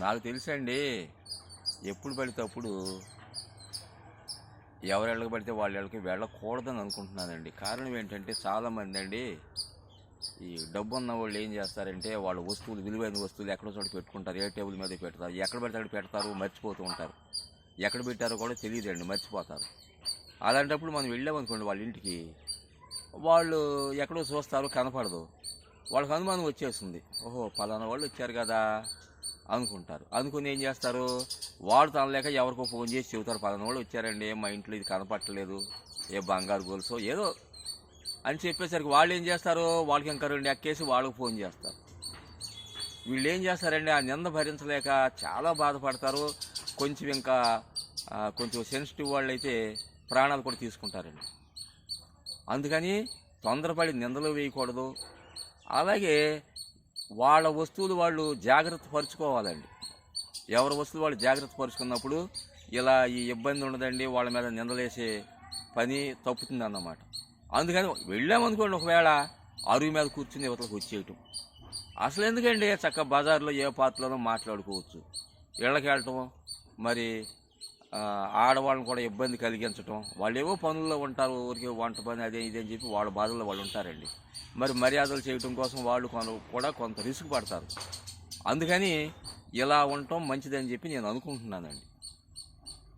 నాకు తెలుసండి. ఎప్పుడు పడితే అప్పుడు ఎవరెళ్ళకి పడితే వాళ్ళకి వెళ్ళకూడదని అనుకుంటున్నానండి. కారణం ఏంటంటే చాలామంది అండి ఈ డబ్బు ఉన్న వాళ్ళు ఏం చేస్తారంటే వాళ్ళ వస్తువులు, విలువైన వస్తువులు ఎక్కడో చోట పెట్టుకుంటారు. ఏ టేబుల్ మీద పెడతారు, ఎక్కడ పెడితే అక్కడ పెడతారు, మర్చిపోతూ ఉంటారు. ఎక్కడ పెట్టారో కూడా తెలియదండి, మర్చిపోతారు. అలాంటప్పుడు మనం వెళ్ళామనుకోండి వాళ్ళ ఇంటికి, వాళ్ళు ఎక్కడో చూస్తారు, కనపడదు. వాళ్ళకి అనుమానం వచ్చేస్తుంది. ఓహో, పలానా వాళ్ళు వచ్చారు కదా అనుకుంటారు. అనుకుని ఏం చేస్తారు, వాడు తనలేక ఎవరికో ఫోన్ చేసి చెబుతారు, పలానా వాళ్ళు వచ్చారండి, మా ఇంట్లో ఇది కనపట్టలేదు, ఏ బంగారు గొలుసో ఏదో అని చెప్పేసరికి వాళ్ళు ఏం చేస్తారు, వాళ్ళకి ఇంకా రెండు ఎక్కేసి వాళ్ళకి ఫోన్ చేస్తారు. వీళ్ళు ఏం చేస్తారండి, ఆ నింద భరించలేక చాలా బాధపడతారు. కొంచెం ఇంకా కొంచెం సెన్సిటివ్ వాళ్ళు అయితే ప్రాణాలు కూడా తీసుకుంటారండి. అందుకని తొందరపడి నిందలు వేయకూడదు. అలాగే వాళ్ళ వస్తువులు వాళ్ళు జాగ్రత్త పరుచుకోవాలండి. ఎవరి వస్తువులు వాళ్ళు జాగ్రత్త పరుచుకున్నప్పుడు ఇలా ఈ ఇబ్బంది ఉండదండి, వాళ్ళ మీద నిందలేసే పని తప్పుతుంది అన్నమాట. అందుకని వెళ్ళామనుకోండి, ఒకవేళ అరుగు మీద కూర్చుని యువతలకు వచ్చేయటం. అసలు ఎందుకండి, చక్కగా బజార్లో ఏ పాత్రలోనో మాట్లాడుకోవచ్చు. ఇళ్ళకి వెళ్ళటం, మరి ఆడవాళ్ళని కూడా ఇబ్బంది కలిగించటం. వాళ్ళు ఏవో పనుల్లో ఉంటారు, ఊరికి వంట పని అదే ఇదే అని చెప్పి వాళ్ళ బాధల్లో వాళ్ళు ఉంటారండి. మరి మర్యాదలు చేయటం కోసం వాళ్ళు కూడా కొంత రిస్క్ పడతారు. అందుకని ఇలా ఉండటం మంచిదని చెప్పి నేను అనుకుంటున్నానండి.